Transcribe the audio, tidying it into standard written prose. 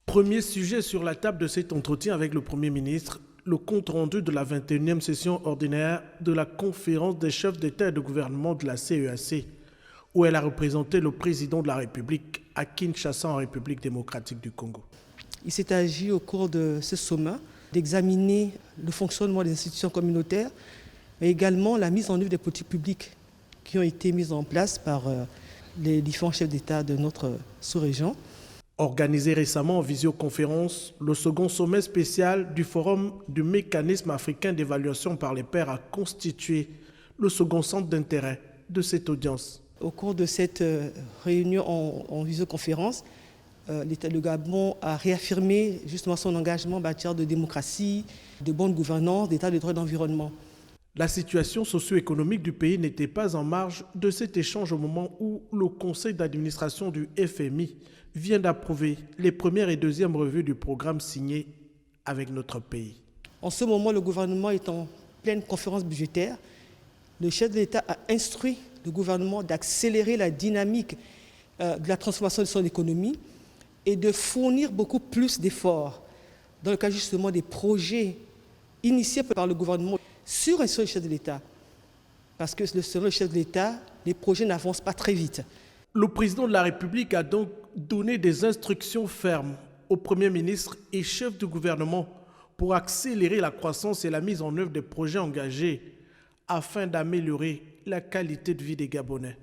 Premier sujet sur la table de cet entretien avec le Premier ministre, le compte-rendu de la 21e session ordinaire de la conférence des chefs d'État et de gouvernement de la CEAC, où elle a représenté le président de la République à Kinshasa en République démocratique du Congo. Il s'est agi au cours de ce sommet d'examiner le fonctionnement des institutions communautaires, mais également la mise en œuvre des politiques publiques qui ont été mises en place par les différents chefs d'État de notre sous-région. Organisé récemment en visioconférence, le second sommet spécial du Forum du mécanisme africain d'évaluation par les pairs a constitué le second centre d'intérêt de cette audience. Au cours de cette réunion en visioconférence, l'État du Gabon a réaffirmé justement son engagement en matière de démocratie, de bonne gouvernance, d'état de droit et d'environnement. La situation socio-économique du pays n'était pas en marge de cet échange au moment où le conseil d'administration du FMI vient d'approuver les premières et deuxièmes revues du programme signé avec notre pays. En ce moment, le gouvernement est en pleine conférence budgétaire. Le chef de l'État a instruit le gouvernement d'accélérer la dynamique de la transformation de son économie et de fournir beaucoup plus d'efforts dans le cadre justement des projets initiés par le gouvernement sur un seul chef de l'État. Parce que selon le chef de l'État, les projets n'avancent pas très vite. Le président de la République a donc donné des instructions fermes au Premier ministre et chef du gouvernement pour accélérer la croissance et la mise en œuvre des projets engagés afin d'améliorer la qualité de vie des Gabonais.